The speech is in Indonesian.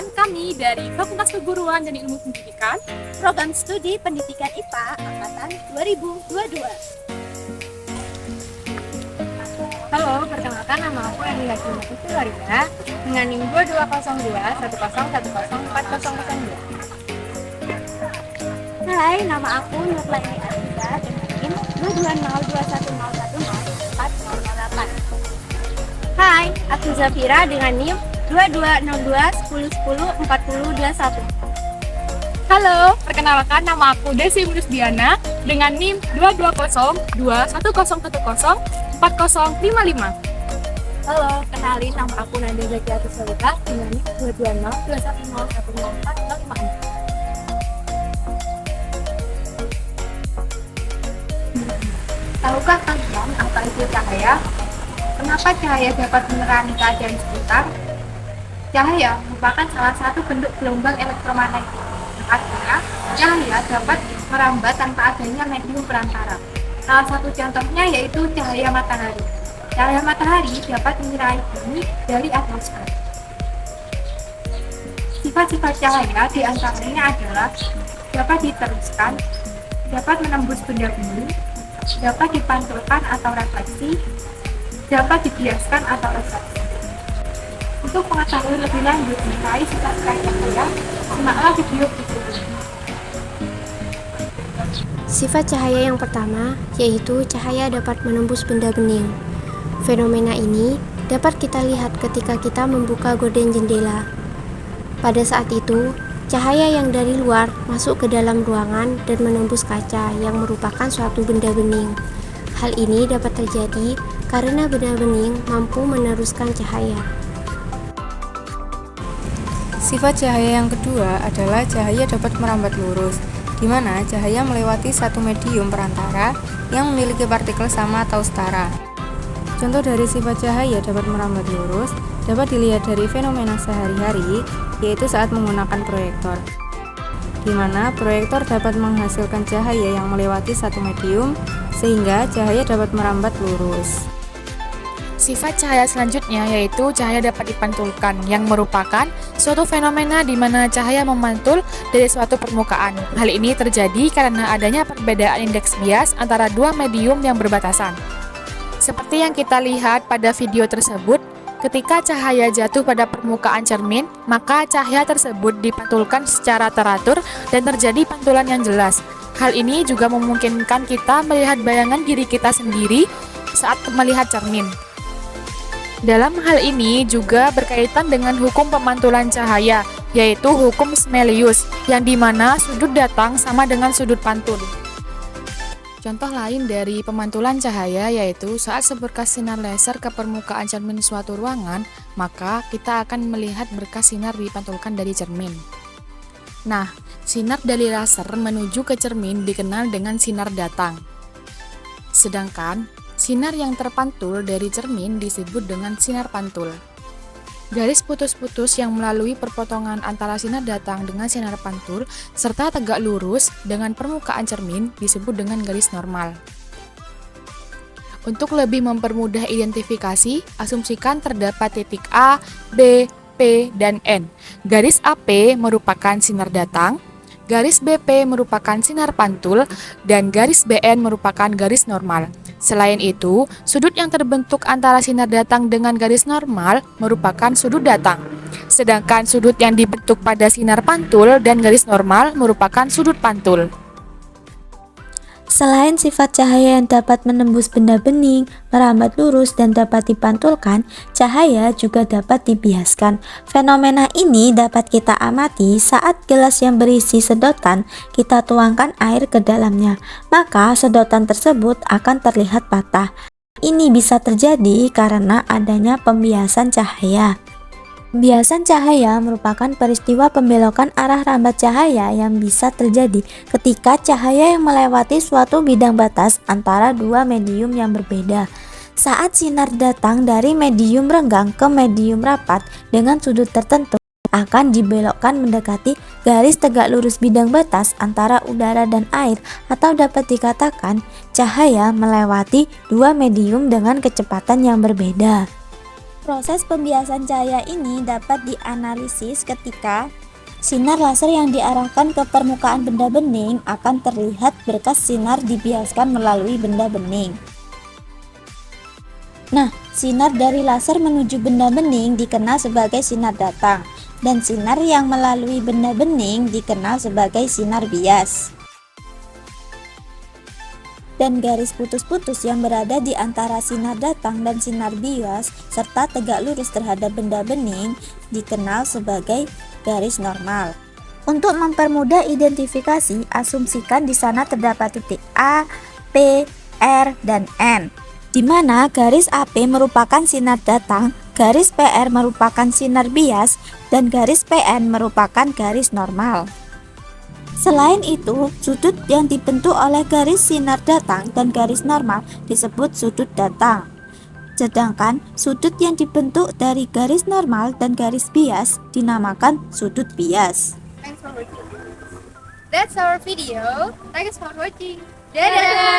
Perkenalkan, kami dari Fakultas Keguruan dan Ilmu Pendidikan, Program Studi Pendidikan IPA Angkatan 2022. Halo, perkenalkan nama aku Emilia Putri Larina dengan NIM 2202 Hai, nama aku Nurlaini Arida dengan NIM 22021010408. Hai, aku Zafira dengan NIM 220210104021. Halo, perkenalkan nama aku Desi Diana dengan NIM 2202110104055. Halo, kenalin nama aku Nanda Zakiati Solika dengan NIM 2202110104056. Tahukah kalian apa itu cahaya? Kenapa cahaya dapat menerangi keadaan sekitar? Cahaya merupakan salah satu bentuk gelombang elektromagnetik. Artinya, cahaya dapat merambat tanpa adanya medium perantara. Salah satu contohnya yaitu cahaya matahari. Cahaya matahari dapat menyirai bumi dari atmosfer. Sifat-sifat cahaya diantaranya adalah dapat diteruskan, dapat menembus benda bumi, dapat dipantulkan atau refleksi, dapat dibiaskan atau refleksi. Untuk mengetahui lebih lanjut mengenai sifat-sifat cahaya, simaklah video berikut ini. Sifat cahaya yang pertama yaitu cahaya dapat menembus benda bening. Fenomena ini dapat kita lihat ketika kita membuka gorden jendela. Pada saat itu, cahaya yang dari luar masuk ke dalam ruangan dan menembus kaca yang merupakan suatu benda bening. Hal ini dapat terjadi karena benda bening mampu meneruskan cahaya. Sifat cahaya yang kedua adalah cahaya dapat merambat lurus, di mana cahaya melewati satu medium perantara yang memiliki partikel sama atau setara. Contoh dari sifat cahaya dapat merambat lurus dapat dilihat dari fenomena sehari-hari, yaitu saat menggunakan proyektor, di mana proyektor dapat menghasilkan cahaya yang melewati satu medium, sehingga cahaya dapat merambat lurus. Sifat cahaya selanjutnya yaitu cahaya dapat dipantulkan, yang merupakan suatu fenomena di mana cahaya memantul dari suatu permukaan. Hal ini terjadi karena adanya perbedaan indeks bias antara dua medium yang berbatasan. Seperti yang kita lihat pada video tersebut, ketika cahaya jatuh pada permukaan cermin, maka cahaya tersebut dipantulkan secara teratur dan terjadi pantulan yang jelas. Hal ini juga memungkinkan kita melihat bayangan diri kita sendiri saat melihat cermin. Dalam hal ini juga berkaitan dengan hukum pemantulan cahaya, yaitu hukum Smelius, yang dimana sudut datang sama dengan sudut pantul. Contoh lain dari pemantulan cahaya yaitu saat seberkas sinar laser ke permukaan cermin suatu ruangan, maka kita akan melihat berkas sinar dipantulkan dari cermin. Nah, sinar dari laser menuju ke cermin dikenal dengan sinar datang. Sedangkan sinar yang terpantul dari cermin disebut dengan sinar pantul. Garis putus-putus yang melalui perpotongan antara sinar datang dengan sinar pantul serta tegak lurus dengan permukaan cermin disebut dengan garis normal. Untuk lebih mempermudah identifikasi, asumsikan terdapat titik A, B, P, dan N. Garis AP merupakan sinar datang, garis BP merupakan sinar pantul, dan garis BN merupakan garis normal. Selain itu, sudut yang terbentuk antara sinar datang dengan garis normal merupakan sudut datang. Sedangkan sudut yang dibentuk pada sinar pantul dan garis normal merupakan sudut pantul. Selain sifat cahaya yang dapat menembus benda bening, merambat lurus, dan dapat dipantulkan, cahaya juga dapat dibiaskan. Fenomena ini dapat kita amati saat gelas yang berisi sedotan kita tuangkan air ke dalamnya, maka sedotan tersebut akan terlihat patah. Ini bisa terjadi karena adanya pembiasan cahaya. Pembiasan cahaya merupakan peristiwa pembelokan arah rambat cahaya yang bisa terjadi ketika cahaya yang melewati suatu bidang batas antara dua medium yang berbeda. Saat sinar datang dari medium renggang ke medium rapat dengan sudut tertentu, akan dibelokkan mendekati garis tegak lurus bidang batas antara udara dan air, atau dapat dikatakan cahaya melewati dua medium dengan kecepatan yang berbeda. Proses pembiasan cahaya ini dapat dianalisis ketika sinar laser yang diarahkan ke permukaan benda bening akan terlihat berkas sinar dibiaskan melalui benda bening. Nah, sinar dari laser menuju benda bening dikenal sebagai sinar datang, dan sinar yang melalui benda bening dikenal sebagai sinar bias. Dan garis putus-putus yang berada di antara sinar datang dan sinar bias serta tegak lurus terhadap benda bening dikenal sebagai garis normal. Untuk mempermudah identifikasi, asumsikan di sana terdapat titik A, P, R, dan N, di mana garis AP merupakan sinar datang, garis PR merupakan sinar bias, dan garis PN merupakan garis normal. Selain itu, sudut yang dibentuk oleh garis sinar datang dan garis normal disebut sudut datang. Sedangkan sudut yang dibentuk dari garis normal dan garis bias dinamakan sudut bias. Thanks for watching. That's our video. Thanks for watching. Dadah!